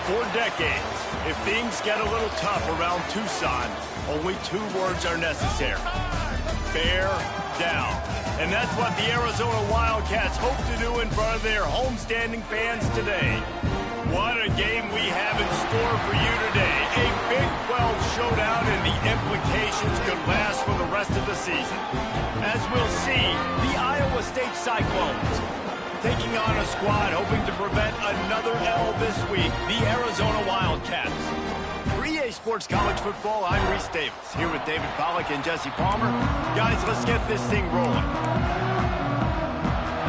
For decades, if things get a little tough around Tucson, only 2 words are necessary. Bear down. And that's what the Arizona Wildcats hope to do in front of their homestanding fans today. What a game we have in store for you today. A Big 12 showdown, and the implications could last for the rest of the season. As we'll see, the Iowa State Cyclones taking on a squad hoping to prevent another L this week, the Arizona Wildcats. For EA Sports College Football, I'm Reese Davis, here with David Pollack and Jesse Palmer. Guys, let's get this thing rolling.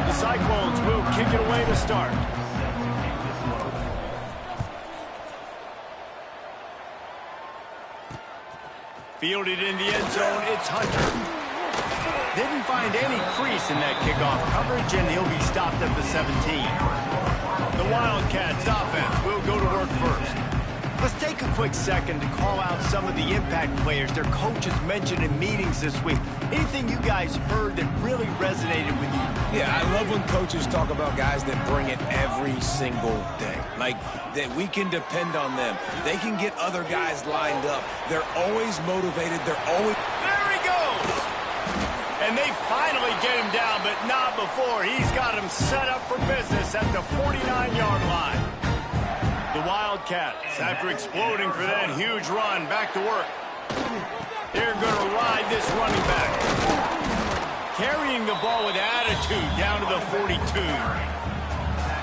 The Cyclones will kick it away to start. Fielded in the end zone, it's Hunter. Didn't find any crease in that kickoff coverage, and he'll be stopped at the 17. The Wildcats offense will go to work first. Let's take a quick second to call out some of the impact players their coaches mentioned in meetings this week. Anything you guys heard that really resonated with you? Yeah, I love when coaches talk about guys that bring it every single day. Like, that we can depend on them. They can get other guys lined up. They're always motivated. They're always... There he goes! And they finally get him down, but not before. He's got him set up for business at the 49-yard line. The Wildcats, after exploding for that huge run, back to work. They're going to ride this running back. Carrying the ball with attitude down to the 42.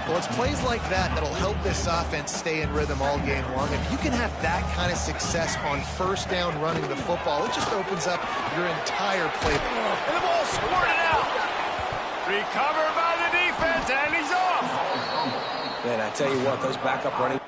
Well, it's plays like that that'll help this offense stay in rhythm all game long. If you can have that kind of success on first down running the football, it just opens up your entire playbook. And the ball squirted out. Recovered by the defense, and he's off. Man, I tell you what, those backup running...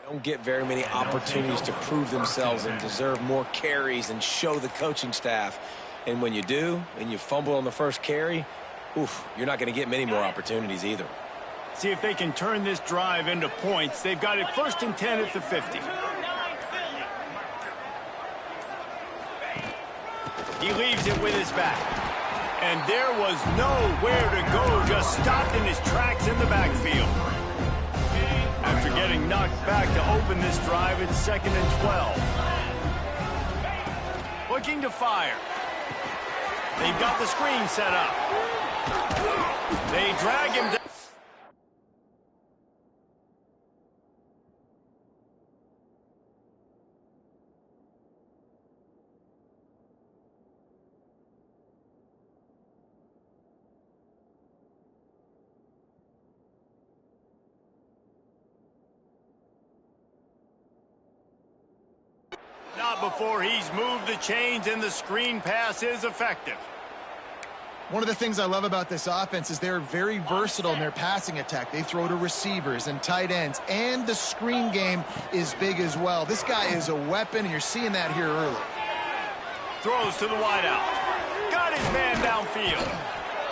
don't get very many opportunities to prove themselves and deserve more carries and show the coaching staff. And when you do, and you fumble on the first carry, oof, you're not going to get many more opportunities either. See if they can turn this drive into points. They've got it 1st and 10 at the 50. He leaves it with his back. And there was nowhere to go, just stopped in his tracks in the backfield. After getting knocked back to open this drive, it's 2nd and 12. Looking to fire. They've got the screen set up. They drag him down. Not before he's moved the chains, and the screen pass is effective. One of the things I love about this offense is they're very versatile in their passing attack. They throw to receivers and tight ends, and the screen game is big as well. This guy is a weapon, and you're seeing that here early. Throws to the wideout. Got his man downfield.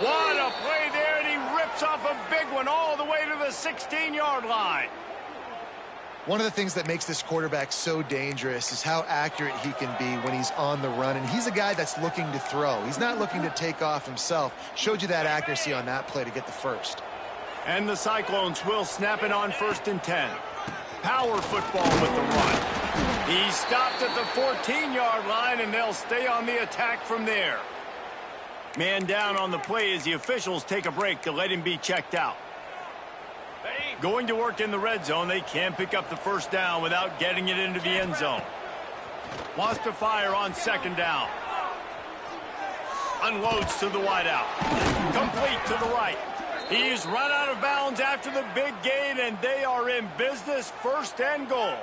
What a play there, and he rips off a big one all the way to the 16-yard line. One of the things that makes this quarterback so dangerous is how accurate he can be when he's on the run. And he's a guy that's looking to throw. He's not looking to take off himself. Showed you that accuracy on that play to get the first. And the Cyclones will snap it on 1st and 10. Power football with the run. He stopped at the 14-yard line, and they'll stay on the attack from there. Man down on the play as the officials take a break to let him be checked out. Going to work in the red zone, they can't pick up the first down without getting it into the end zone. Wants to fire on 2nd down. Unloads to the wideout. Complete to the right. He's run out of bounds after the big gain, and they are in business, 1st and goal.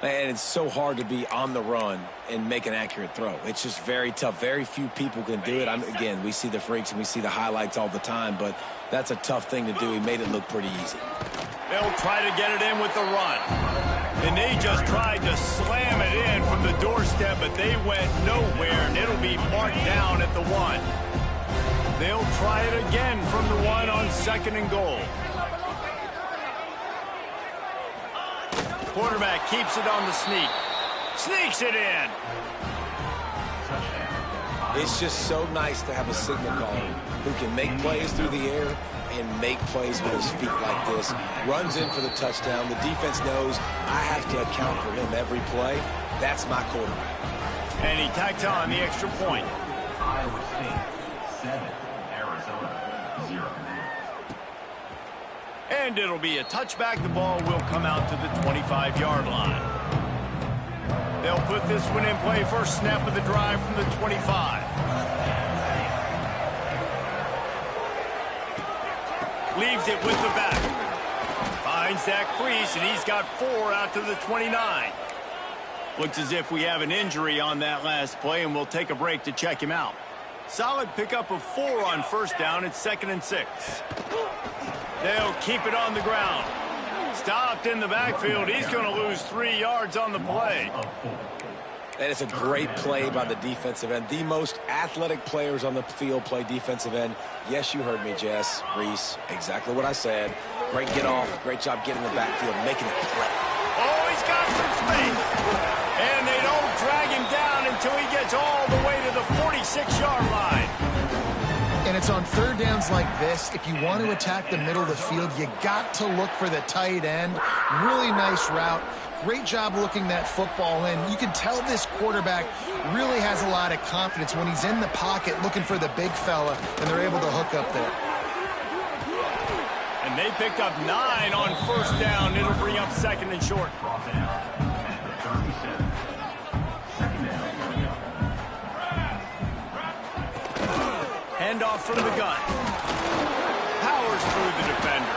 And it's so hard to be on the run and make an accurate throw. It's just very tough. Very few people can do it. Again, we see the freaks and we see the highlights all the time, but that's a tough thing to do. He made it look pretty easy. They'll try to get it in with the run. And they just tried to slam it in from the doorstep, but they went nowhere, and it'll be marked down at the 1. They'll try it again from the 1 on 2nd and goal. Quarterback keeps it on the sneak. Sneaks it in. It's just so nice to have a signal caller who can make plays through the air and make plays with his feet like this. Runs in for the touchdown. The defense knows I have to account for him every play. That's my quarterback. And he tacks on the extra point. Iowa State 7, Arizona 0. And it'll be a touchback. The ball will come out to the 25-yard line. They'll put this one in play. First snap of the drive from the 25. Leaves it with the back. Finds Zach Priest, and he's got 4 out to the 29. Looks as if we have an injury on that last play, and we'll take a break to check him out. Solid pickup of 4 on first down. It's 2nd and 6. They'll keep it on the ground. Stopped in the backfield. He's going to lose 3 yards on the play. And it's a great play by the defensive end. The most athletic players on the field play defensive end. Yes, you heard me, Jess, Reese. Exactly what I said. Great get off. Great job getting the backfield, making the play. Oh, he's got some space. And they don't drag him down until he gets all the way to the 46-yard line. And it's on third downs like this. If you want to attack the middle of the field, you got to look for the tight end. Really nice route. Great job looking that football in. You can tell this quarterback really has a lot of confidence when he's in the pocket looking for the big fella, and they're able to hook up there. And they picked up 9 on first down. It'll bring up 2nd and short. Handoff from the gun. Powers through the defender.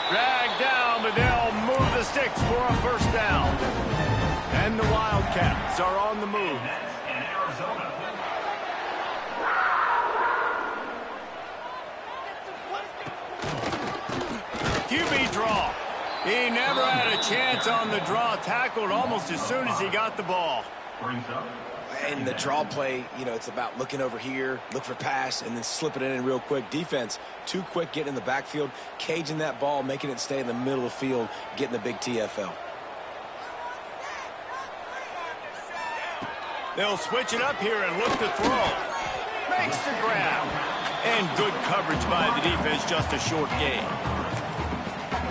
Dragged down, but they'll move the sticks for a first down. And the Wildcats are on the move. QB draw. He never had a chance on the draw. Tackled almost as soon as he got the ball. And the draw play, you know, it's about looking over here, look for pass, and then slipping it in real quick. Defense, too quick getting in the backfield, caging that ball, making it stay in the middle of the field, getting the big TFL. They'll switch it up here and look to throw. Makes the grab. And good coverage by the defense, just a short gain.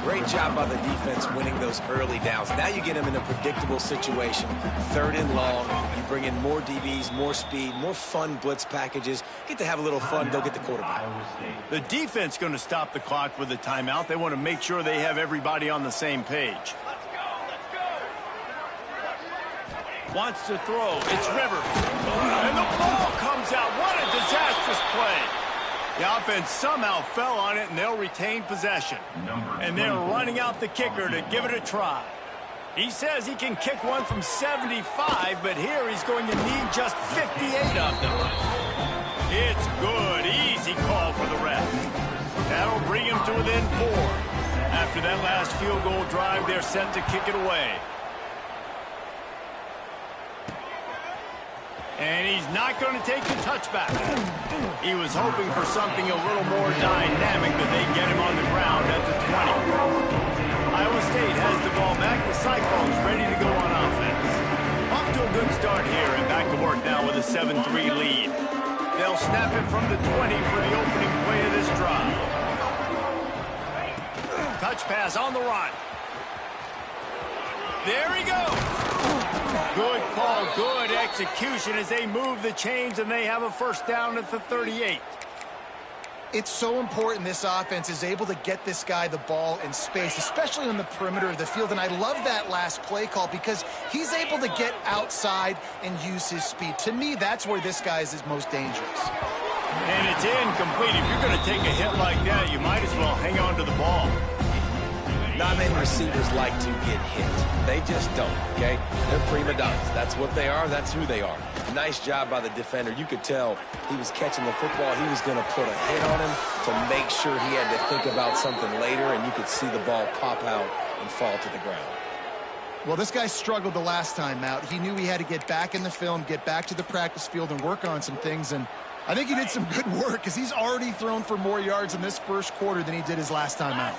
Great job by the defense winning those early downs. Now you get them in a predictable situation. 3rd and long. You bring in more DBs, more speed, more fun blitz packages. Get to have a little fun. They'll get the quarterback. The defense going to stop the clock with a timeout. They want to make sure they have everybody on the same page. Wants to throw. It's Rivers. And the ball comes out. What a disastrous play. The offense somehow fell on it, and they'll retain possession. And they're running out the kicker to give it a try. He says he can kick one from 75, but here he's going to need just 58 of them. It's good. Easy call for the ref. That'll bring him to within 4. After that last field goal drive, they're set to kick it away. And he's not going to take the touchback. He was hoping for something a little more dynamic, but they get him on the ground at the 20. Iowa State has the ball back. The Cyclones ready to go on offense. Off to a good start here and back to work now with a 7-3 lead. They'll snap it from the 20 for the opening play of this drive. Touch pass on the run. There he goes. Good call, good execution as they move the chains, and they have a first down at the 38. It's so important this offense is able to get this guy the ball in space, especially on the perimeter of the field. And I love that last play call because he's able to get outside and use his speed. To me, that's where this guy is his most dangerous. And it's incomplete. If you're going to take a hit like that, you might as well hang on to the ball. Not many receivers like to get hit. They just don't, okay? They're prima donnas. That's what they are. That's who they are. Nice job by the defender. You could tell he was catching the football. He was going to put a hit on him to make sure he had to think about something later, and you could see the ball pop out and fall to the ground. Well, this guy struggled the last time out. He knew he had to get back in the film, get back to the practice field, and work on some things, and I think he did some good work because he's already thrown for more yards in this first quarter than he did his last time out.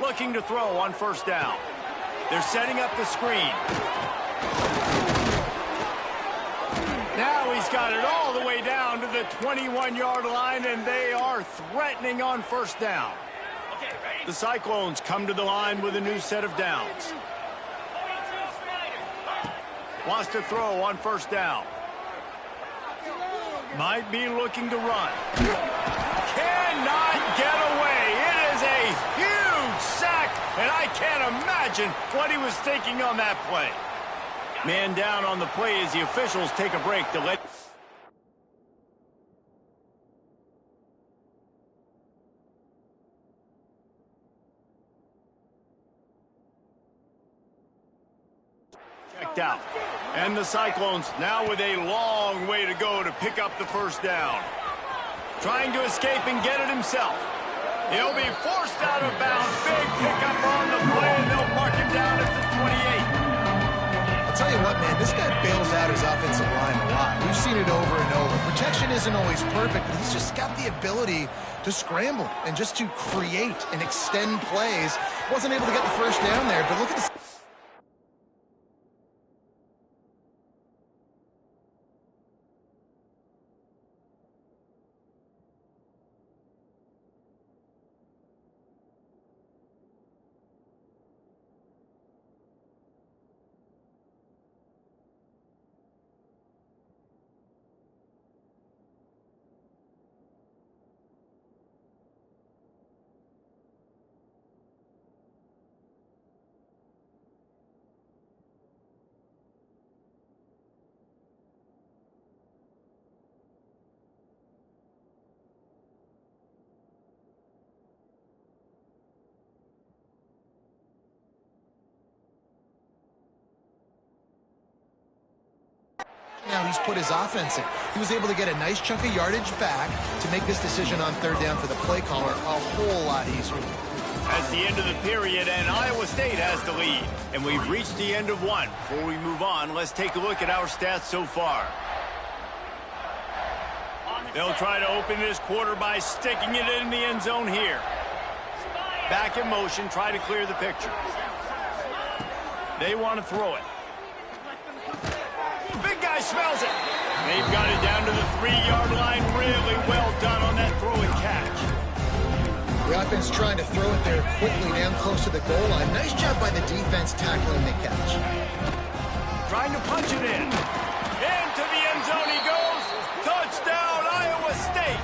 looking to throw on first down. They're setting up the screen. Now he's got it all the way down to the 21-yard line, and they are threatening on first down. The Cyclones come to the line with a new set of downs. Wants to throw on first down. Might be looking to run. Cannot get away. It is a huge sack, and I can't imagine what he was thinking on that play. Man down on the play as the officials take a break to let... Checked out. And the Cyclones now with a long way to go to pick up the first down. Trying to escape and get it himself. He'll be forced out of bounds. Big pickup on the play, and they'll mark him down at the 28. I'll tell you what, man, this guy bails out his offensive line a lot. We've seen it over and over. Protection isn't always perfect, but he's just got the ability to scramble and just to create and extend plays. Wasn't able to get the first down there, but look at this. Now he's put his offense in. He was able to get a nice chunk of yardage back to make this decision on third down for the play caller a whole lot easier. That's the end of the period, and Iowa State has the lead. And we've reached the end of one. Before we move on, let's take a look at our stats so far. They'll try to open this quarter by sticking it in the end zone here. Back in motion, try to clear the picture. They want to throw it. Big guy smells it. They've got it down to the 3-yard line. Really well done on that throw and catch. The offense trying to throw it there quickly down close to the goal line. Nice job by the defense tackling the catch. Trying to punch it in. Into the end zone he goes. Touchdown, Iowa State.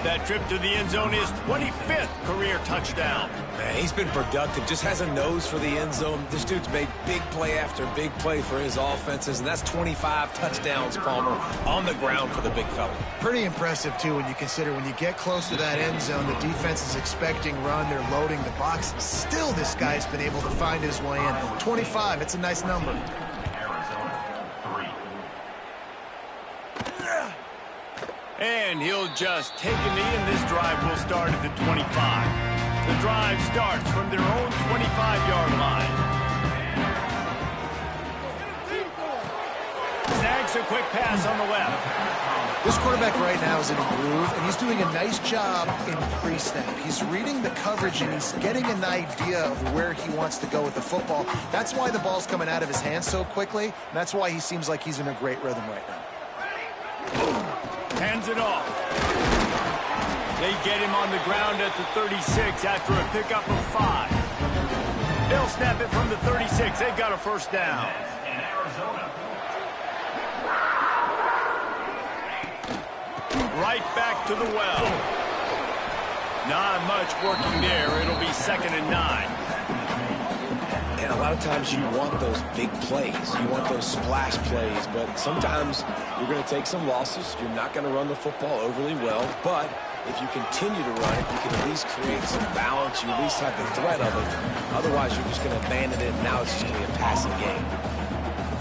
That trip to the end zone is 25th career touchdown. Man, he's been productive, just has a nose for the end zone. This dude's made big play after big play for his offenses, and that's 25 touchdowns, Palmer, on the ground for the big fella. Pretty impressive, too, when you consider when you get close to that end zone, the defense is expecting run, they're loading the box. Still, this guy's been able to find his way in. 25, it's a nice number. And he'll just take a knee, and this drive will start at the 25. The drive starts from their own 25-yard line. Snags a quick pass on the left. This quarterback right now is in a groove, and he's doing a nice job in pre-snap. He's reading the coverage, and he's getting an idea of where he wants to go with the football. That's why the ball's coming out of his hands so quickly, and that's why he seems like he's in a great rhythm right now. Hands it off. They get him on the ground at the 36 after a pickup of 5. They'll snap it from the 36. They've got a first down. In Arizona. Right back to the well. Not much working there. It'll be 2nd and 9. And a lot of times you want those big plays. You want those splash plays, but sometimes you're going to take some losses. You're not going to run the football overly well, but if you continue to run it, you can at least create some balance. You at least have the threat of it. Otherwise, you're just going to abandon it, and now it's just going to be a passing game.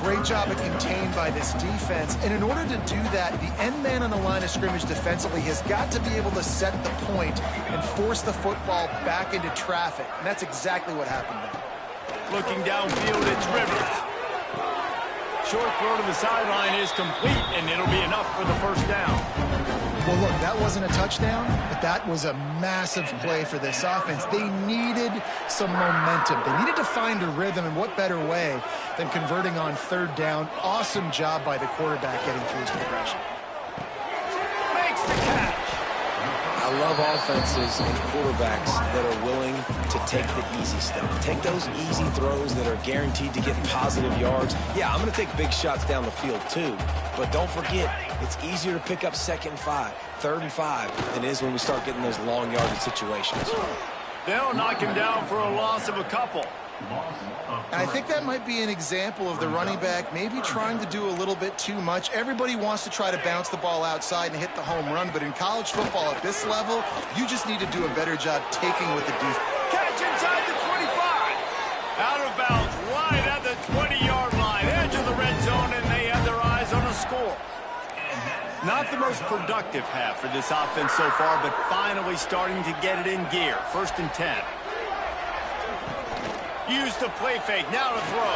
Great job of contained by this defense. And in order to do that, the end man on the line of scrimmage defensively has got to be able to set the point and force the football back into traffic. And that's exactly what happened there. Looking downfield, it's Rivers. Short throw to the sideline is complete, and it'll be enough for the first down. Well, look, that wasn't a touchdown, but But that was a massive play for this offense. They needed some momentum. They needed to find a rhythm, and what better way than converting on third down. Awesome job by the quarterback getting through his progression. Makes the catch. I love offenses and quarterbacks that are willing to take the easy step. Take those easy throws that are guaranteed to get positive yards. Yeah, I'm going to take big shots down the field too, but don't forget, it's easier to pick up 2nd and 5, 3rd and 5 than it is when we start getting those long yardage situations. They'll knock him down for a loss of a couple. And I think that might be an example of the running back maybe trying to do a little bit too much. Everybody wants to try to bounce the ball outside and hit the home run, but in college football at this level, you just need to do a better job taking with the defense. Catch inside the 25. Out of bounds, right at the 20-yard line, edge of the red zone, and they have their eyes on a score. Not the most productive half for this offense so far, but finally starting to get it in gear. 1st and 10. Use the play fake, now to throw.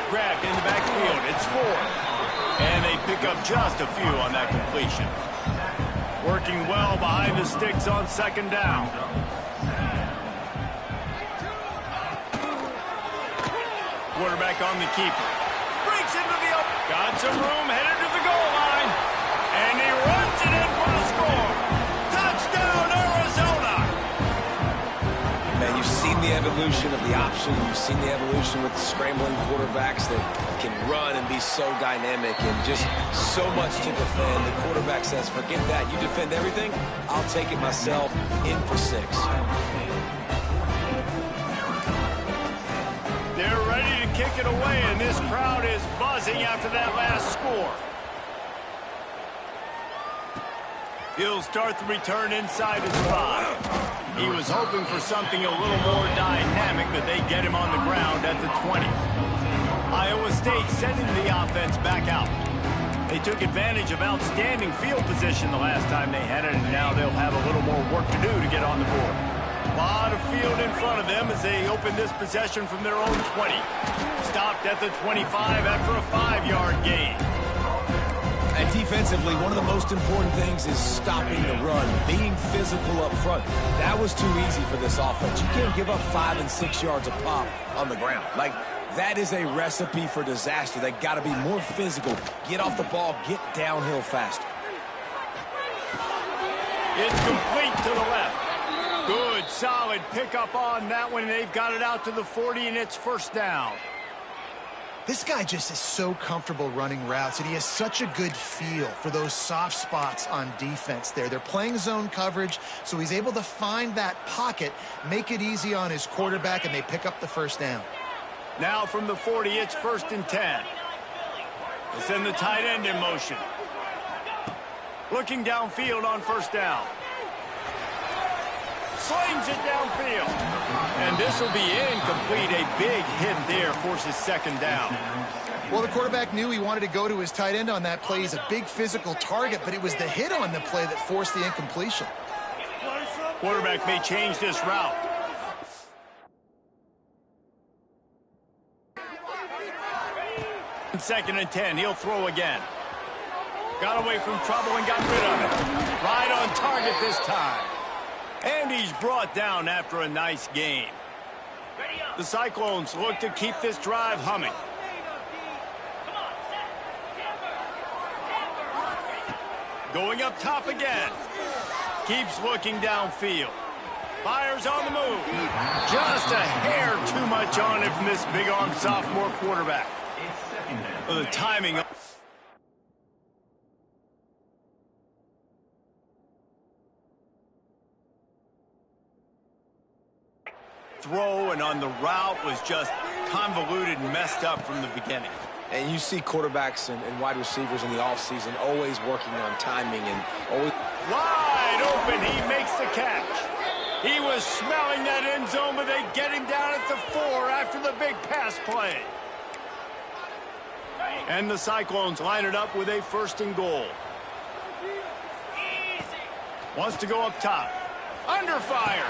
Grabbed in the backfield, it's 4. And they pick up just a few on that completion. Working well behind the sticks on 2nd down. Quarterback on the keeper. Breaks into the up. Got some room, headed to the goal line. And he runs it in for the score. Touchdown, Arizona! Man, you've seen the evolution of the option. You've seen the evolution with the scrambling quarterbacks that can run and be so dynamic and just so much to defend. The quarterback says, forget that. You defend everything, I'll take it myself. In for 6. They're ready to kick it away, and this crowd is buzzing after that last score. He'll start the return inside his 5. He was hoping for something a little more dynamic, but they get him on the ground at the 20. Iowa State sending the offense back out. They took advantage of outstanding field position the last time they had it, and now they'll have a little more work to do to get on the board. A lot of field in front of them as they open this possession from their own 20. Stopped at the 25 after a 5-yard gain. And defensively, one of the most important things is stopping the run, being physical up front. That was too easy for this offense. You can't give up 5 and 6 yards a pop on the ground. Like, that is a recipe for disaster. They got to be more physical. Get off the ball, get downhill faster. It's complete to the left. Good, solid pickup on that one, and they've got it out to the 40, and it's 1st down. This guy just is so comfortable running routes, and he has such a good feel for those soft spots on defense there. They're playing zone coverage, so he's able to find that pocket, make it easy on his quarterback, and they pick up the 1st down. Now from the 40, it's 1st and 10. They send the tight end in motion. Looking downfield on 1st down. Slings it downfield. And this will be incomplete. A big hit there forces 2nd down. Well, the quarterback knew he wanted to go to his tight end on that play. He's a big physical target, but it was the hit on the play that forced the incompletion. Quarterback may change this route. Second and 10, he'll throw again. Got away from trouble and got rid of it. Right on target this time. And he's brought down after a nice gain. The Cyclones look to keep this drive humming. Going up top again. Keeps looking downfield. Fires on the move. Just a hair too much on it from this big-armed sophomore quarterback. The timing. Throw and on the route was just convoluted and messed up from the beginning. And you see quarterbacks and wide receivers in the offseason always working on timing and always... Wide open, he makes the catch. He was smelling that end zone, but they get him down at the 4 after the big pass play. And the Cyclones line it up with a 1st and goal. Wants to go up top. Under fire.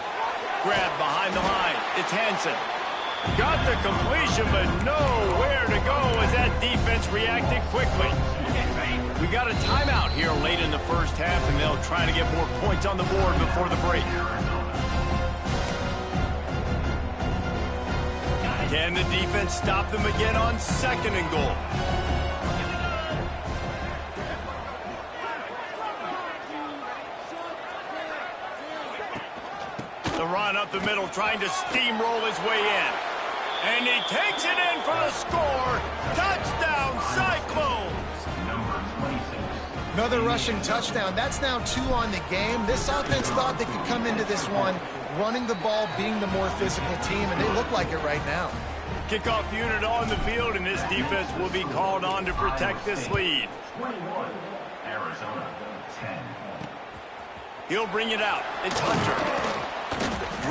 Grab behind the line. It's Hansen. Got the completion, but nowhere to go as that defense reacted quickly. We got a timeout here late in the first half, and they'll try to get more points on the board before the break. Can the defense stop them again on 2nd and goal? The run up the middle, trying to steamroll his way in. And he takes it in for the score. Touchdown, Cyclones! Another rushing touchdown. That's now 2 on the game. This offense thought they could come into this one running the ball, being the more physical team, and they look like it right now. Kickoff unit on the field, and this defense will be called on to protect this lead. 21, Arizona, 10. He'll bring it out. It's Hunter.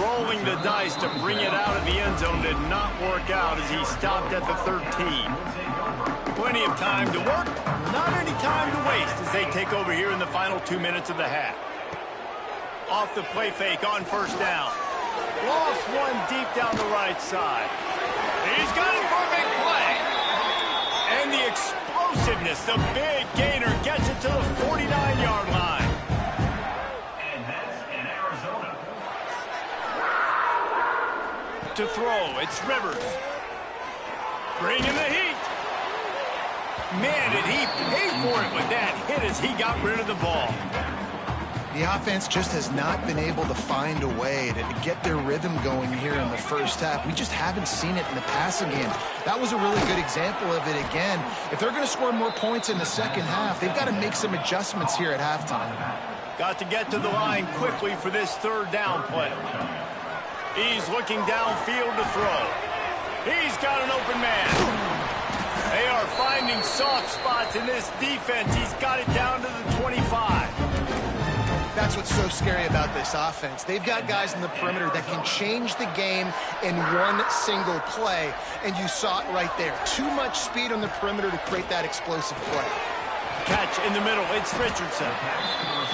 Rolling the dice to bring it out of the end zone did not work out as he stopped at the 13. Plenty of time to work, not any time to waste as they take over here in the final 2 minutes of the half. Off the play fake on 1st down. Lost one deep down the right side. He's got it for a big play. And the explosiveness, the big gainer gets it to the 49-yard line. And that's in Arizona. To throw, it's Rivers. Bringing the heat. Man, did he pay for it with that hit as he got rid of the ball. The offense just has not been able to find a way to get their rhythm going here in the first half. We just haven't seen it in the passing game. That was a really good example of it again. If they're going to score more points in the second half, they've got to make some adjustments here at halftime. Got to get to the line quickly for this 3rd down play. He's looking downfield to throw. He's got an open man. They are finding soft spots in this defense. He's got it down to the 25. That's what's so scary about this offense. They've got guys in the perimeter that can change the game in one single play, and you saw it right there. Too much speed on the perimeter to create that explosive play. Catch in the middle, it's Richardson.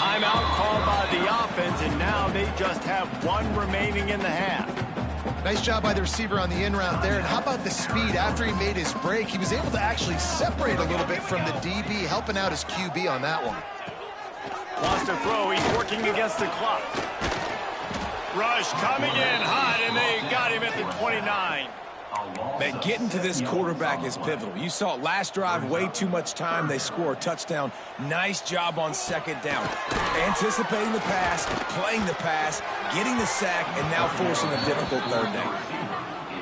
Timeout called by the offense, and now they just have 1 remaining in the half. Nice job by the receiver on the in route there. And how about the speed? After he made his break, he was able to actually separate a little bit from the DB, helping out his QB on that one. Lost a throw. He's working against the clock. Rush coming in hot, and they got him at the 29. Man, getting to this quarterback is pivotal. You saw it last drive, way too much time. They score a touchdown. Nice job on 2nd down. Anticipating the pass, playing the pass, getting the sack, and now forcing a difficult 3rd down.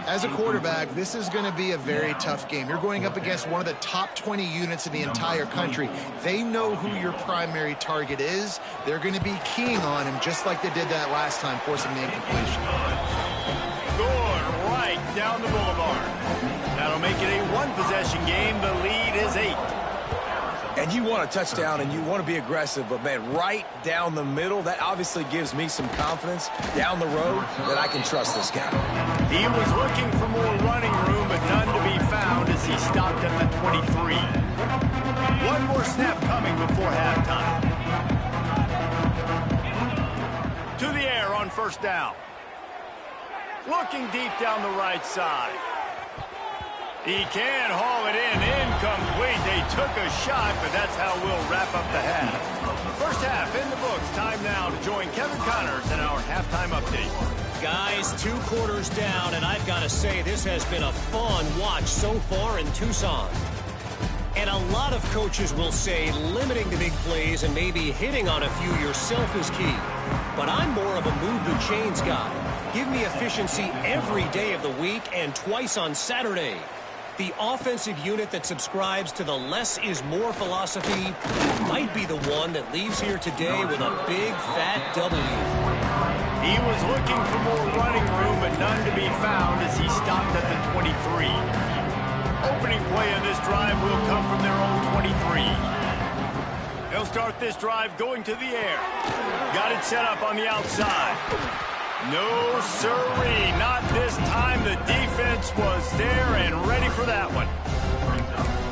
As a quarterback, this is going to be a very tough game. You're going up against one of the top 20 units in the entire country. They know who your primary target is. They're going to be keying on him just like they did that last time, forcing the incompletion. Good right down the boulevard. That'll make it a 1-possession game. The lead is 8. And you want a touchdown and you want to be aggressive, but man, right down the middle, that obviously gives me some confidence down the road that I can trust this guy. He was looking for more running room, but none to be found as he stopped at the 23. 1 more snap coming before halftime. To the air on 1st down. Looking deep down the right side. He can haul it in. Incomplete. They took a shot, but that's how we'll wrap up the half. First half in the books. Time now to join Kevin Connors in our halftime update. Guys, 2 quarters down, and I've got to say this has been a fun watch so far in Tucson. And a lot of coaches will say limiting the big plays and maybe hitting on a few yourself is key. But I'm more of a move the chains guy. Give me efficiency every day of the week and twice on Saturday. The offensive unit that subscribes to the less is more philosophy might be the one that leaves here today with a big fat W. He was looking for more running room, but none to be found as he stopped at the 23. Opening play of this drive will come from their own 23. They'll start this drive going to the air. Got it set up on the outside. No, sirree, not this time. The defense was there and ready for that one.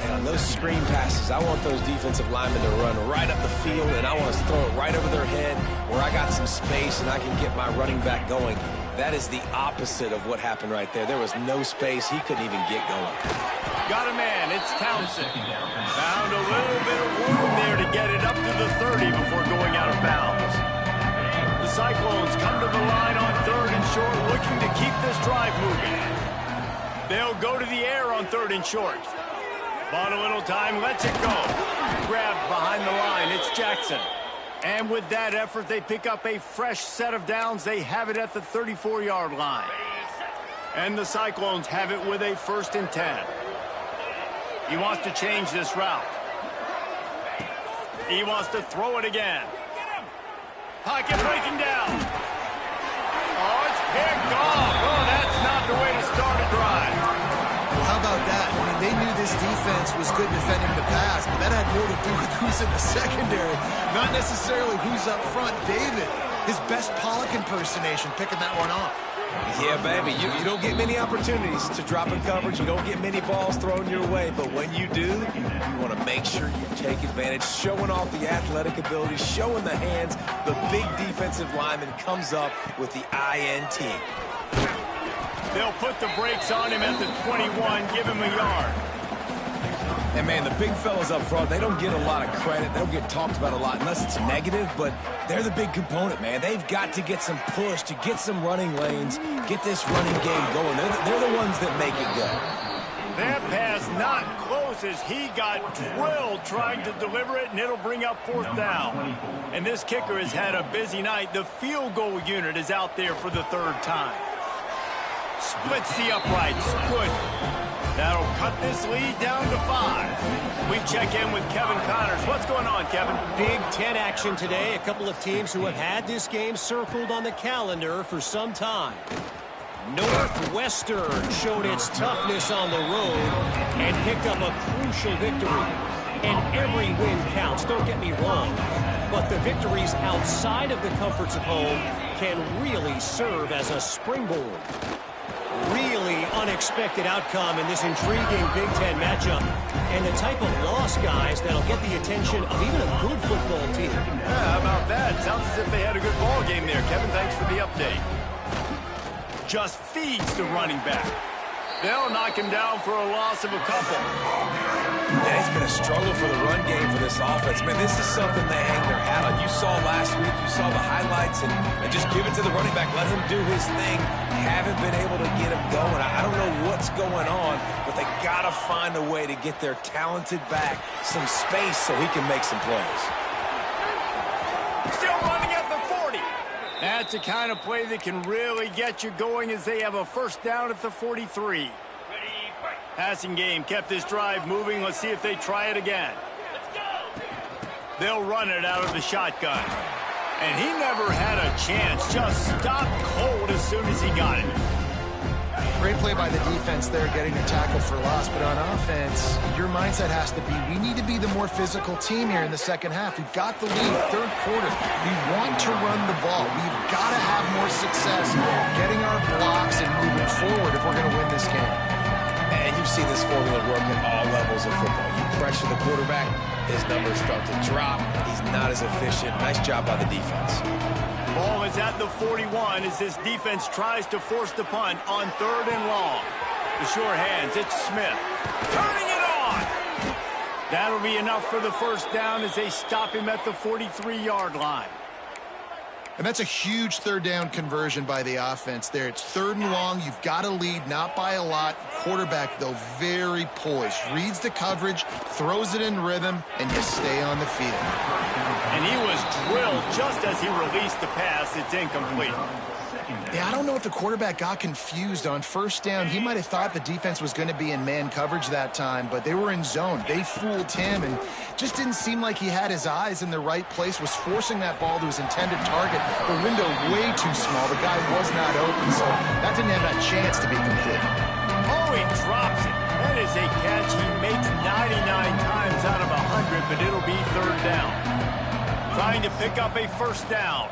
And on those screen passes, I want those defensive linemen to run right up the field, and I want to throw it right over their head where I got some space and I can get my running back going. That is the opposite of what happened right there. There was no space. He couldn't even get going. Got a man. It's Townsend. Found a little bit of room there to get it up to the 30 before going out of bounds. The Cyclones come to the line on 3rd and short, looking to keep this drive moving. They'll go to the air on 3rd and short. Bought a little time, lets it go. Grabbed behind the line, it's Jackson. And with that effort, they pick up a fresh set of downs. They have it at the 34-yard line. And the Cyclones have it with a 1st and 10. He wants to change this route. He wants to throw it again. Pocket breaking down. Oh, it's picked off. Oh, that's not the way to start a drive. Well, how about that? I mean, they knew this defense was good defending the pass, but that had more to do with who's in the secondary, not necessarily who's up front. David, his best Pollock impersonation, picking that one off. Yeah, baby, you don't get many opportunities to drop in coverage. You don't get many balls thrown your way, but when you do, you want to make sure you take advantage, showing off the athletic ability, showing the hands. The big defensive lineman comes up with the INT. They'll put the brakes on him at the 21, give him a yard. And, man, the big fellas up front, they don't get a lot of credit. They don't get talked about a lot unless it's negative, but they're the big component, man. They've got to get some push, to get some running lanes, get this running game going. They're the ones that make it go. That pass not close as he got drilled trying to deliver it, and it'll bring up 4th down. And this kicker has had a busy night. The field goal unit is out there for the 3rd time. Splits the uprights. Good. That'll cut this lead down to 5. We check in with Kevin Connors. What's going on, Kevin? Big Ten action today. A couple of teams who have had this game circled on the calendar for some time. Northwestern showed its toughness on the road and picked up a crucial victory. And every win counts, don't get me wrong. But the victories outside of the comforts of home can really serve as a springboard. Really unexpected outcome in this intriguing Big Ten matchup. And the type of loss, guys, that'll get the attention of even a good football team. Yeah, how about that? Sounds as if they had a good ball game there. Kevin, thanks for the update. Just feeds the running back. They'll knock him down for a loss of a couple. And it's been a struggle for the run game for this offense. Man, this is something they hang their hat on. You saw last week, you saw the highlights, and just give it to the running back. Let him do his thing. Haven't been able to get him going. I don't know what's going on, but they got to find a way to get their talented back some space so he can make some plays. Still running at the 40. That's the kind of play that can really get you going as they have a 1st down at the 43. Passing game kept this drive moving. Let's see if they try it again. They'll run it out of the shotgun. And he never had a chance. Just stopped cold as soon as he got it. Great play by the defense there, getting a tackle for loss. But on offense, your mindset has to be, we need to be the more physical team here in the 2nd half. We've got the lead, 3rd quarter. We want to run the ball. We've got to have more success getting our blocks and moving forward if we're going to win this game. And you've seen this formula work at all levels of football. You pressure the quarterback, his numbers start to drop. He's not as efficient. Nice job by the defense. Ball is at the 41 as this defense tries to force the punt on 3rd and long. The sure hands, it's Smith. Turning it on! That'll be enough for the 1st down as they stop him at the 43-yard line. And that's a huge 3rd down conversion by the offense there. It's 3rd and long. You've got to lead, not by a lot. Quarterback, though, very poised. Reads the coverage, throws it in rhythm, and you stay on the field. And he was drilled just as he released the pass. It's incomplete. Yeah, I don't know if the quarterback got confused on 1st down. He might have thought the defense was going to be in man coverage that time, but they were in zone. They fooled him and just didn't seem like he had his eyes in the right place, was forcing that ball to his intended target. The window way too small. The guy was not open, so that didn't have that chance to be complete. Oh, he drops it. That is a catch he makes 99 times out of 100, but it'll be 3rd down. Trying to pick up a 1st down.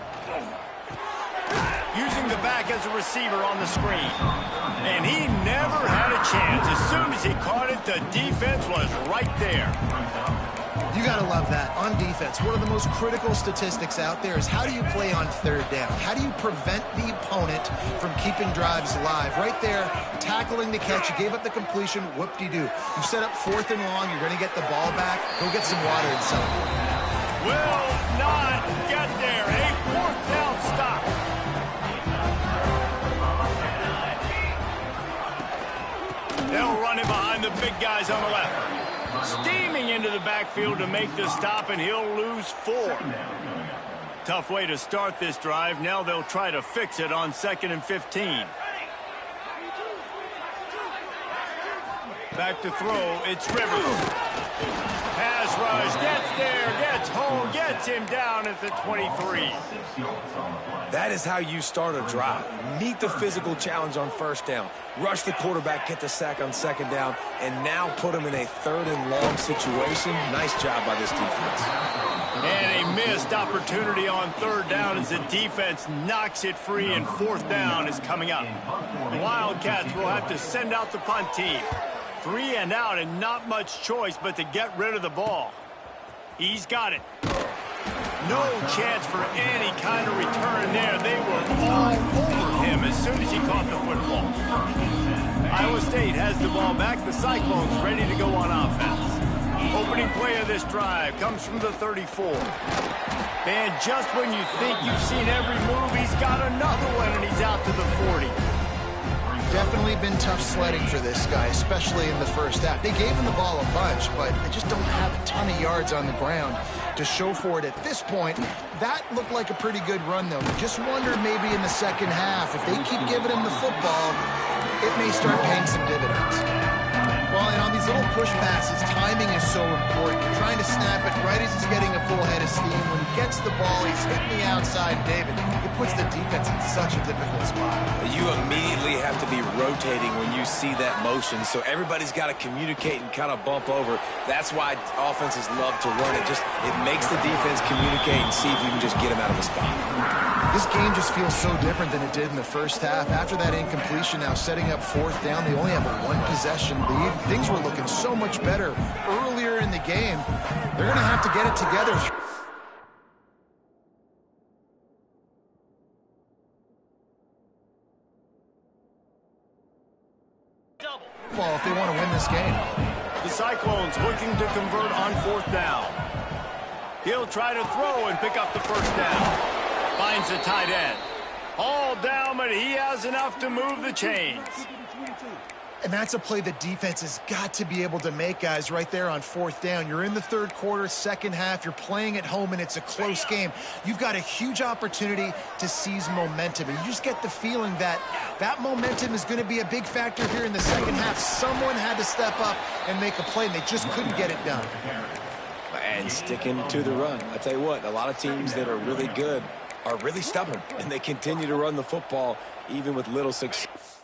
Using the back as a receiver on the screen. And he never had a chance. As soon as he caught it, the defense was right there. You got to love that. On defense, one of the most critical statistics out there is how do you play on third down? How do you prevent the opponent from keeping drives alive? Right there, tackling the catch. You gave up the completion. Whoop-de-doo. You set up 4th and long. You're going to get the ball back. Go get some water and celebrate. Will not get there. A 4th down stop. They'll run it behind the big guys on the left. Steaming into the backfield to make the stop, and he'll lose 4. Tough way to start this drive. Now they'll try to fix it on 2nd and 15. Back to throw. It's Rivers. Pass rush. Gets there. Gets home. Gets him down at the 23. That is how you start a drive. Meet the physical challenge on 1st down. Rush the quarterback, get the sack on 2nd down, and now put him in a 3rd and long situation. Nice job by this defense. And a missed opportunity on 3rd down as the defense knocks it free, and 4th down is coming up. The Wildcats will have to send out the punt team. 3 and out, and not much choice but to get rid of the ball. He's got it. No chance for any kind of return there. They were all over him as soon as he caught the football. Iowa State has the ball back. The Cyclones ready to go on offense. Opening play of this drive comes from the 34. And just when you think you've seen every move, he's got another one, and he's out to the 40. Definitely been tough sledding for this guy, especially in the first half. They gave him the ball a bunch, but they just don't have a ton of yards on the ground to show for it at this point. That looked like a pretty good run, though. Just wonder maybe in the second half, if they keep giving him the football, it may start paying some dividends. Well, and on these little push passes, timing is so important. You're trying to snap it right as he's getting a full head of steam. When he gets the ball, he's hitting the outside, David. It puts the defense in such a difficult spot. You immediately have to be rotating when you see that motion, so everybody's got to communicate and kind of bump over. That's why offenses love to run it. It makes the defense communicate and see if you can just get him out of the spot. This game just feels so different than it did in the first half. After that incompletion, now setting up 4th down, they only have a 1-possession lead. Things were looking so much better earlier in the game. They're going to have to get it together. Well, if they want to win this game. The Cyclones looking to convert on 4th down. He'll try to throw and pick up the 1st down. Finds the tight end. All down, but he has enough to move the chains. And that's a play the defense has got to be able to make, guys, right there on 4th down. You're in the 3rd quarter, second half. You're playing at home, and it's a close game. You've got a huge opportunity to seize momentum. And you just get the feeling that that momentum is going to be a big factor here in the second half. Someone had to step up and make a play, and they just couldn't get it done. And sticking to the run. I tell you what, a lot of teams that are really good are really stubborn, and they continue to run the football even with little success.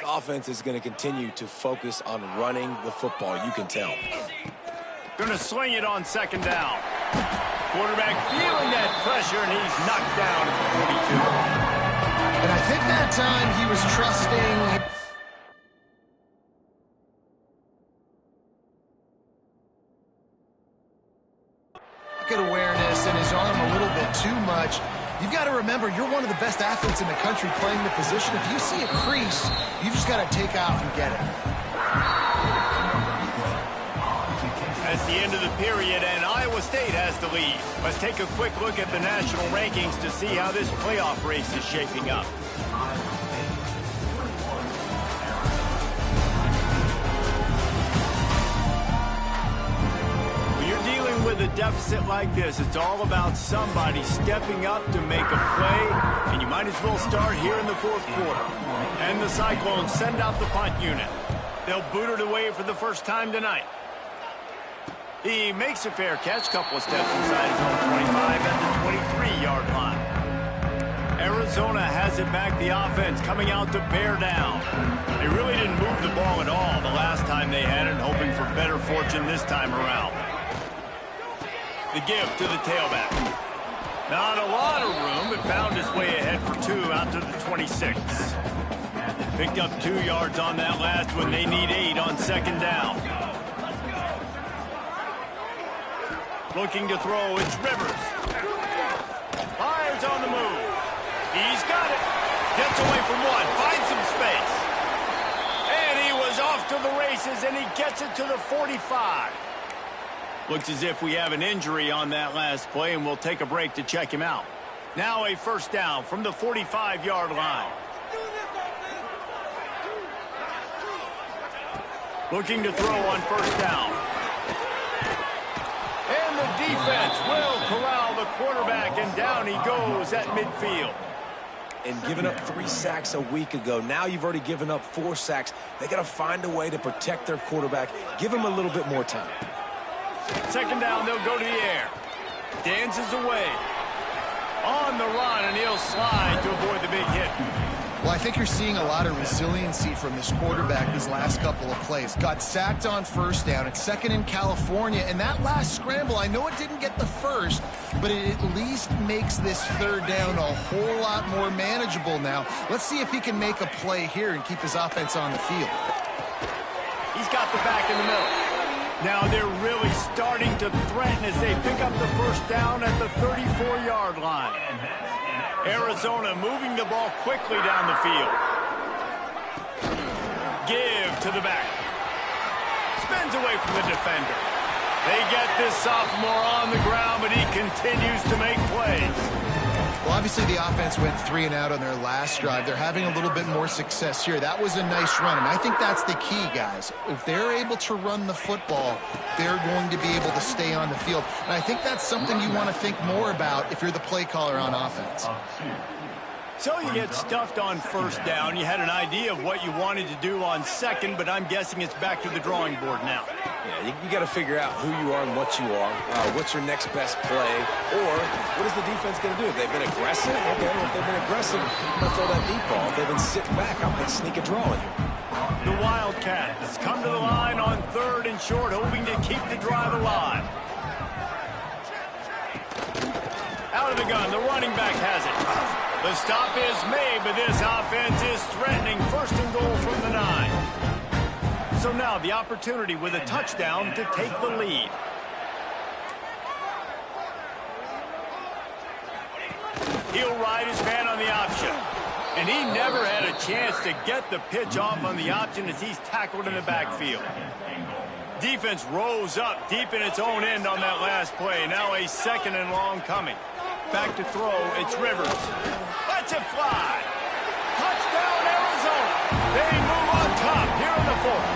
Offense is going to continue to focus on running the football. You can tell. Going to swing it on 2nd down. Quarterback feeling that pressure, and he's knocked down at the 42. And I think that time he was trusting. Pocket awareness in his arm a little bit too much. You've got to remember, you're one of the best athletes in the country playing the position. If you see a crease, you've just got to take off and get it. That's the end of the period, and Iowa State has the lead. Let's take a quick look at the national rankings to see how this playoff race is shaping up. When you're dealing with a deficit like this, it's all about somebody stepping up to make a play, and you might as well start here in the fourth quarter. And the Cyclones send out the punt unit. They'll boot it away for the first time tonight. He makes a fair catch, couple of steps inside his own 25 at the 23-yard line. Arizona has it back, the offense coming out to bear down. They really didn't move the ball at all the last time they had it, hoping for better fortune this time around. The give to the tailback. Not a lot of room, but found his way ahead for 2 out to the 26. Picked up 2 yards on that last one. They need 8 on second down. Looking to throw, it's Rivers. Fires on the move. He's got it. Gets away from 1, finds some space. And he was off to the races, and he gets it to the 45. Looks as if we have an injury on that last play, and we'll take a break to check him out. Now a first down from the 45-yard line. Looking to throw on first down. And the defense will corral the quarterback, and down he goes at midfield. And giving up 3 sacks a week ago. Now you've already given up 4 sacks. They got to find a way to protect their quarterback. Give him a little bit more time. Second down, they'll go to the air. Dances away. On the run, and he'll slide to avoid the big hit. Well, I think you're seeing a lot of resiliency from this quarterback these last couple of plays. Got sacked on first down. It's second in California. And that last scramble, I know it didn't get the first, but it at least makes this third down a whole lot more manageable now. Let's see if he can make a play here and keep his offense on the field. He's got the back in the middle. Now they're really starting to threaten as they pick up the first down at the 34-yard line. Arizona moving the ball quickly down the field. Give to the back. Spins away from the defender. They get this sophomore on the ground, but he continues to make plays. Well, obviously the offense went 3 and out on their last drive. They're having a little bit more success here. That was a nice run, and I think that's the key, guys. If they're able to run the football, they're going to be able to stay on the field. And I think that's something you want to think more about if you're the play caller on offense. So you get stuffed on first down. You had an idea of what you wanted to do on second, but I'm guessing it's back to the drawing board now. Yeah, you got to figure out who you are and what you are. What's your next best play? Or what is the defense going to do? If they've been aggressive, okay. If they've been aggressive, I'm going to throw that deep ball. If they've been sitting back, I'm going to sneak a draw in here. The Wildcats come to the line on 3rd and short, hoping to keep the drive alive. Out of the gun, the running back has it. The stop is made, but this offense is threatening 1st and goal from the 9. So now the opportunity with a touchdown to take the lead. He'll ride his man on the option. And he never had a chance to get the pitch off on the option as he's tackled in the backfield. Defense rose up deep in its own end on that last play. Now a 2nd and long coming. Back to throw, it's Rivers. Lets it fly. Touchdown, Arizona. They move on top here in the 4th.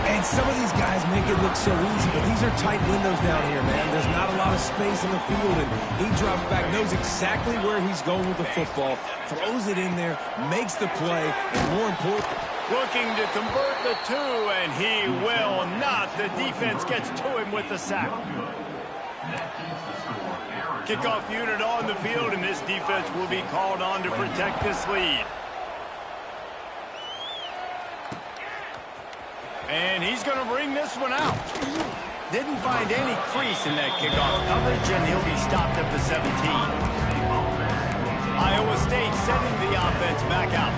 And some of these guys make it look so easy, but these are tight windows down here, man. There's not a lot of space in the field, and he drops back, knows exactly where he's going with the football, throws it in there, makes the play, and more important, looking to convert the 2, and he will not. The defense gets to him with the sack. Kickoff unit on the field, and this defense will be called on to protect this lead. And he's going to bring this one out. Didn't find any crease in that kickoff coverage, and he'll be stopped at the 17. Iowa State sending the offense back out.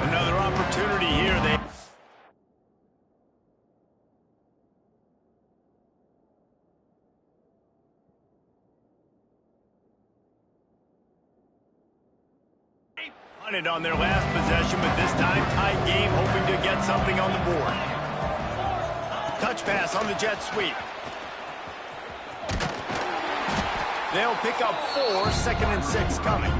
Another opportunity here. Hunted on their last possession, but this time tied game, hoping to get something on the board. Touch pass on the jet sweep. They'll pick up 4, 2nd and 6 coming.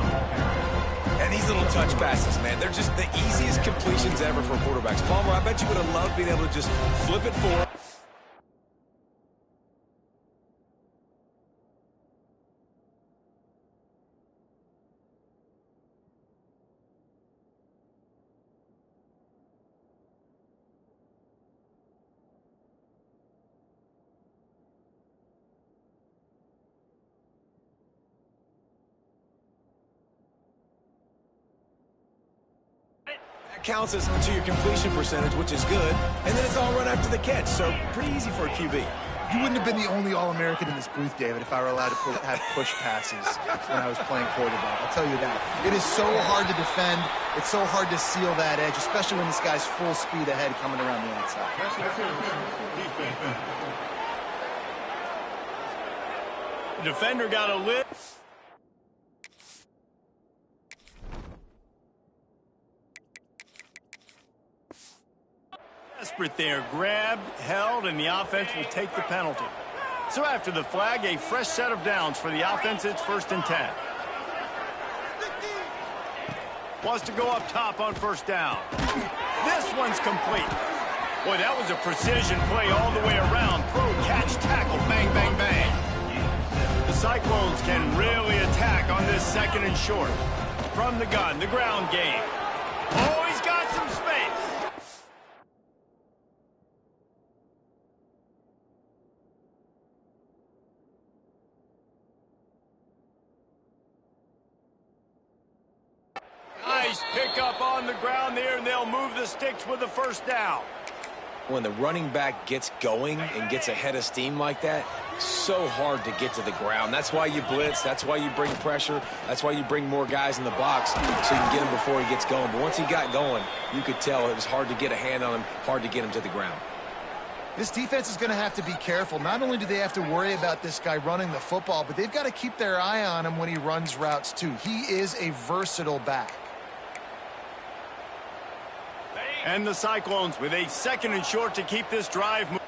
And these little touch passes, man, they're just the easiest completions ever for quarterbacks. Palmer, I bet you would have loved being able to just flip it forward. Counts as to your completion percentage, which is good, and then it's all run after the catch, so pretty easy for a QB. You wouldn't have been the only All-American in this booth, David, if I were allowed to have push passes when I was playing quarterback. I'll tell you that. It is so hard to defend. It's so hard to seal that edge, especially when this guy's full speed ahead coming around the outside. The defender got a lid. Desperate there, grabbed, held, and the offense will take the penalty. So after the flag, a fresh set of downs for the offense. It's 1st and 10. Wants to go up top on 1st down. This one's complete. Boy, that was a precision play all the way around. Throw, catch, tackle, bang, bang, bang. The Cyclones can really attack on this 2nd and short. From the gun, the ground game. Oh, he's got some space. Nice pickup on the ground there, and they'll move the sticks with the 1st down. When the running back gets going and gets ahead of steam like that, so hard to get to the ground. That's why you blitz. That's why you bring pressure. That's why you bring more guys in the box so you can get him before he gets going. But once he got going, you could tell it was hard to get a hand on him, hard to get him to the ground. This defense is going to have to be careful. Not only do they have to worry about this guy running the football, but they've got to keep their eye on him when he runs routes too. He is a versatile back. And the Cyclones with a 2nd and short to keep this drive moving.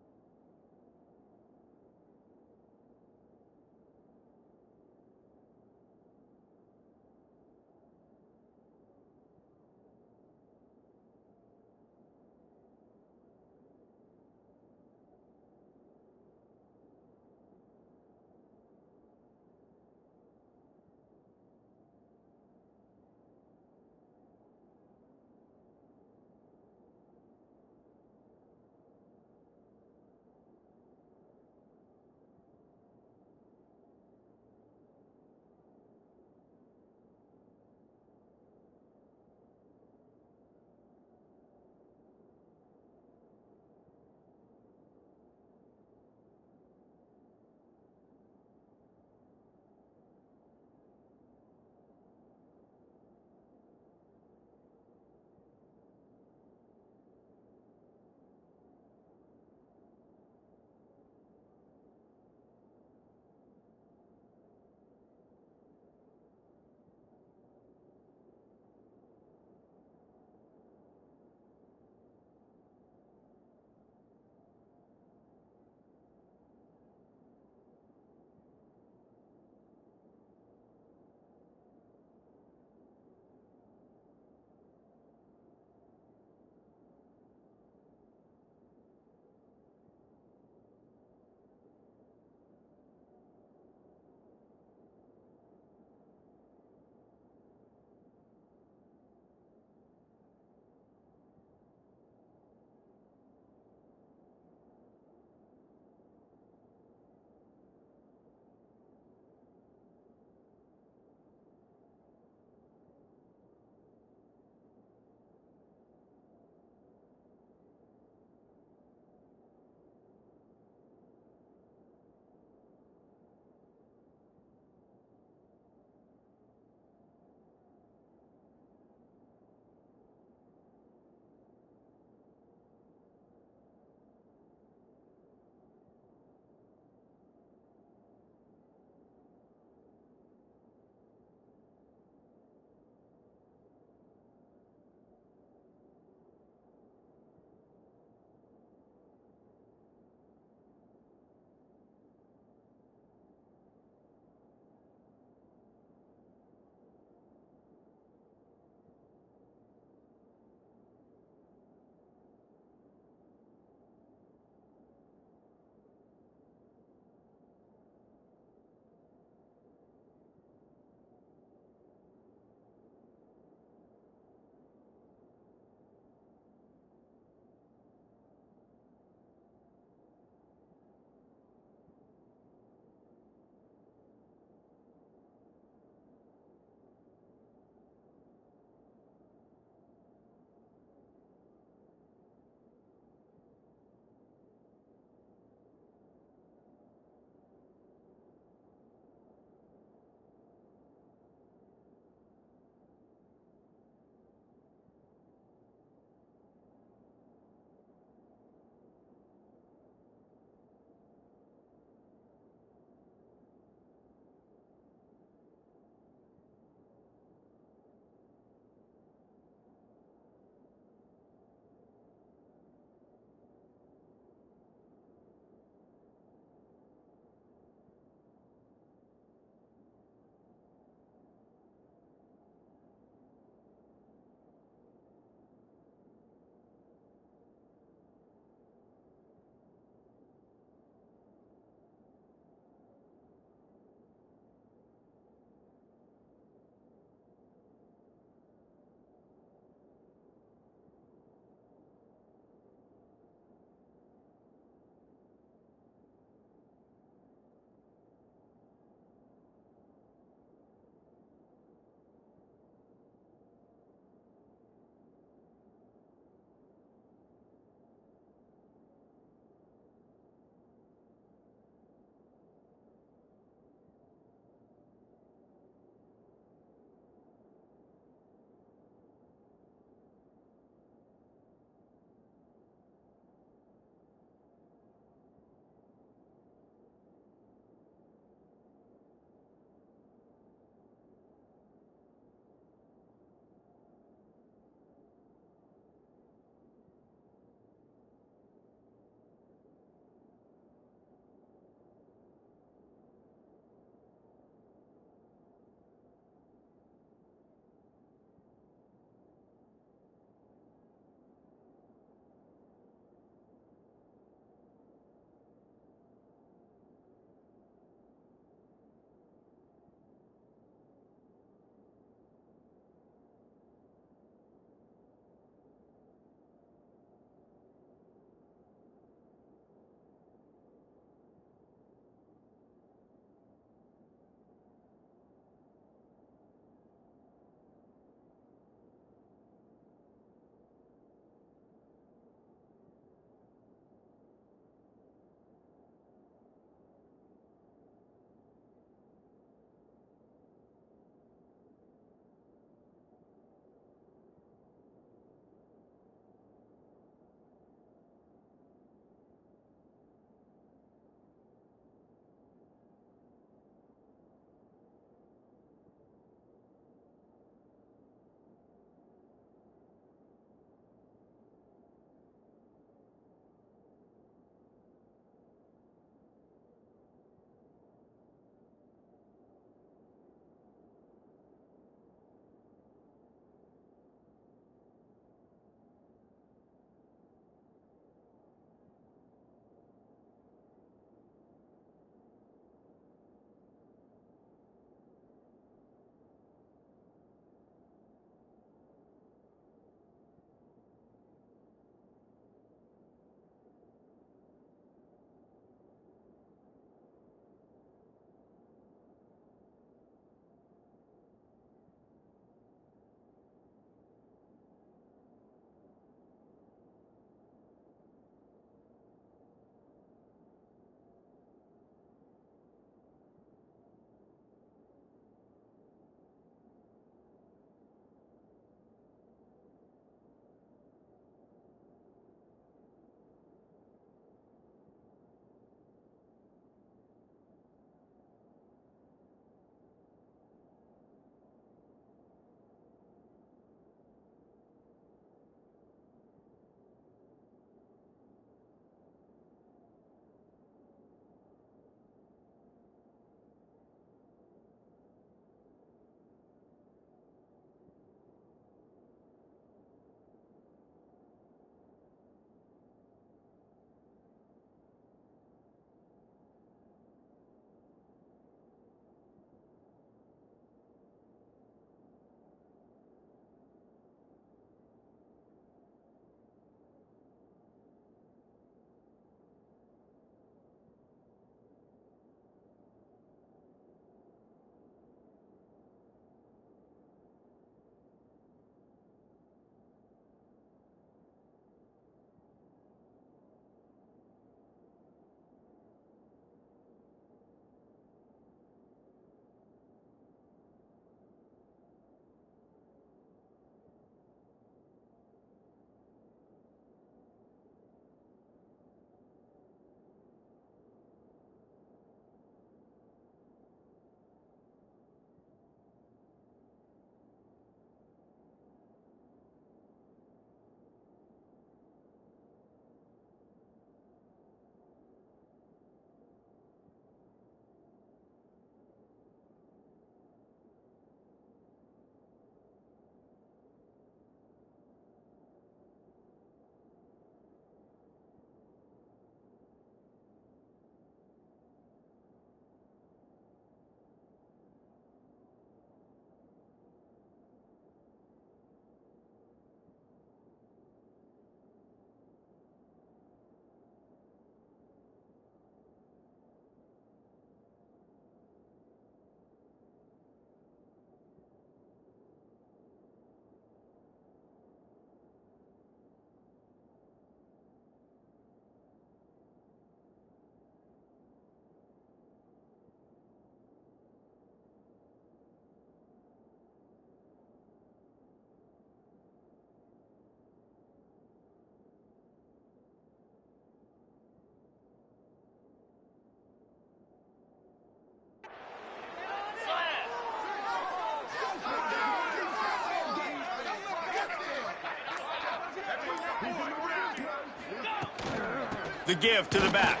The give to the back.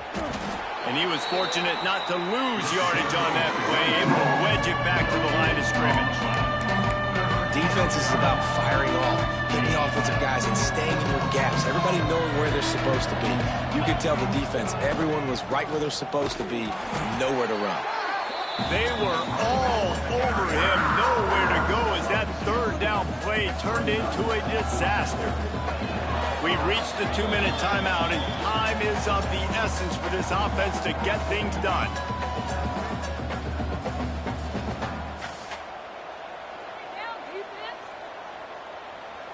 And he was fortunate not to lose yardage on that play, able to wedge it back to the line of scrimmage. Defense is about firing off, hitting the offensive guys, and staying in your gaps. Everybody knowing where they're supposed to be. You could tell the defense, everyone was right where they're supposed to be, nowhere to run. They were all over him, nowhere to go as that third down play turned into a disaster. We've reached the 2-minute timeout, and time is of the essence for this offense to get things done.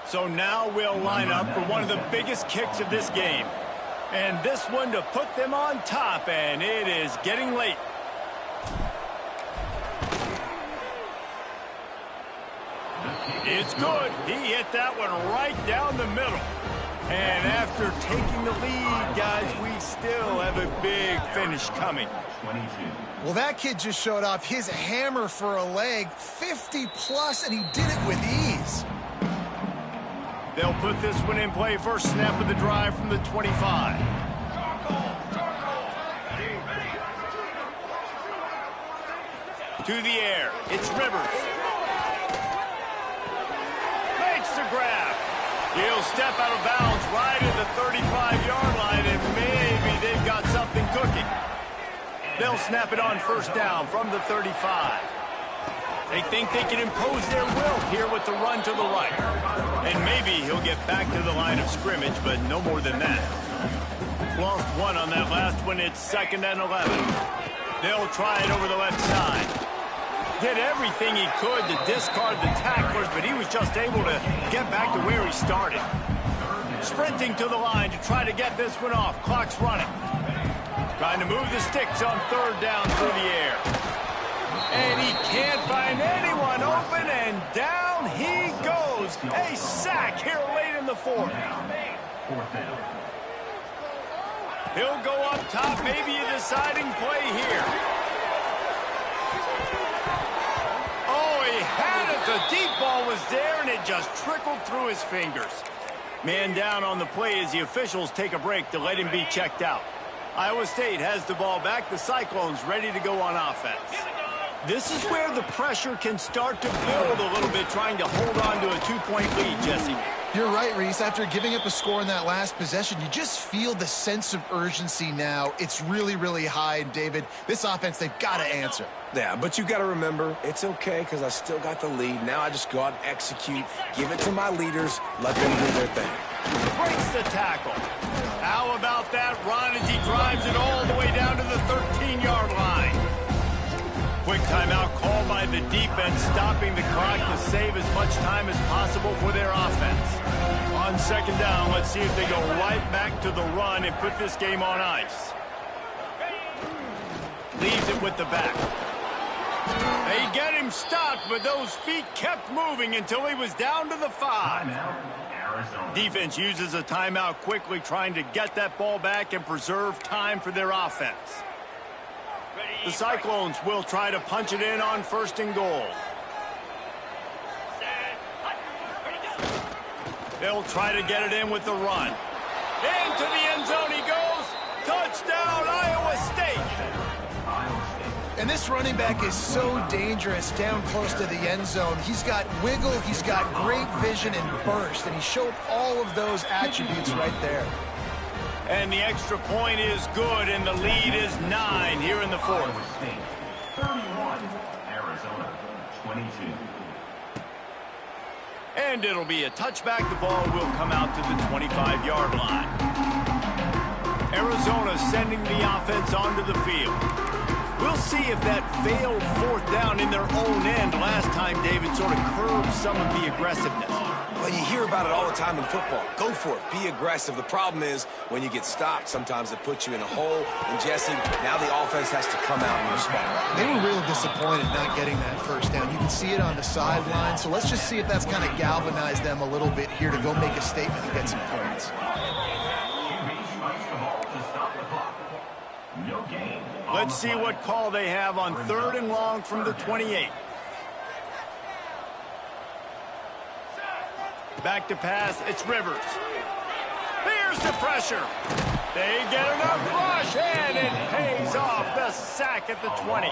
So now we'll line up for one of the biggest kicks of this game. And this one to put them on top, and it is getting late. It's good. He hit that one right down the middle. And after taking the lead, guys, we still have a big finish coming. 22. Well, that kid just showed off his hammer for a leg, 50-plus, and he did it with ease. They'll put this one in play, first snap of the drive from the 25. To the air, it's Rivers. Makes the grab. He'll step out of bounds right at the 35-yard line, and maybe they've got something cooking. They'll snap it on first down from the 35. They think they can impose their will here with the run to the right. And maybe he'll get back to the line of scrimmage, but no more than that. Lost one on that last one. It's 2nd and 11. They'll try it over the left side. Did everything he could to discard the tacklers, but he was just able to get back to where he started. Sprinting to the line to try to get this one off. Clock's running. Trying to move the sticks on third down through the air. And he can't find anyone open, and down he goes. A sack here late in the fourth. He'll go up top, maybe a deciding play here. Oh, he had it. The deep ball was there, and it just trickled through his fingers. Man down on the play as the officials take a break to let him be checked out. Iowa State has the ball back. The Cyclones ready to go on offense. This is where the pressure can start to build a little bit, trying to hold on to a 2-point lead, Jesse. You're right, Reese. After giving up a score in that last possession, you just feel the sense of urgency now. It's really, really high. And, David, this offense, they've got to answer. Yeah, but you got to remember, it's okay because I still got the lead. Now I just go out and execute, give it to my leaders, let them do their thing. Breaks the tackle. How about that run as he drives it all the way down to the 13-yard line? Quick timeout called by the defense, stopping the clock to save as much time as possible for their offense. On second down, let's see if they go right back to the run and put this game on ice. Leaves it with the back. They get him stopped, but those feet kept moving until he was down to the 5. Defense uses a timeout quickly, trying to get that ball back and preserve time for their offense. The Cyclones will try to punch it in on 1st and goal. They'll try to get it in with the run. Into the end zone he goes. Touchdown, Iowa State. And this running back is so dangerous down close to the end zone. He's got wiggle, he's got great vision and burst, and he showed all of those attributes right there. And the extra point is good, and the lead is 9 here in the fourth. Iowa State 31, Arizona 22. And it'll be a touchback. The ball will come out to the 25-yard line. Arizona sending the offense onto the field. We'll see if that failed fourth down in their own end last time, David, sort of curbed some of the aggressiveness. Well, you hear about it all the time in football. Go for it. Be aggressive. The problem is when you get stopped, sometimes it puts you in a hole. And, Jesse, now the offense has to come out and respond. They were real disappointed not getting that first down. You can see it on the sideline. So let's just see if that's kind of galvanized them a little bit here to go make a statement and get some points. Let's see what call they have on 3rd and long from the 28. Back to pass, it's Rivers. Here's the pressure. They get enough rush, and it pays off. The sack at the 20.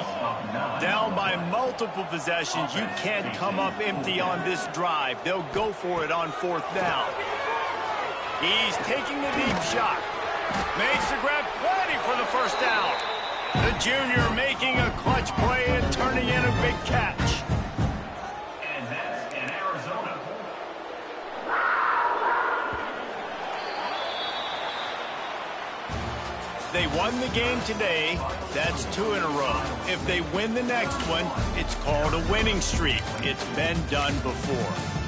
Down by multiple possessions. You can't come up empty on this drive. They'll go for it on 4th down. He's taking a deep shot. Makes the grab, plenty for the 1st down. The junior making a clutch play and turning in a big catch. And that's in Arizona. They won the game today. That's 2 in a row. If they win the next one, it's called a winning streak. It's been done before.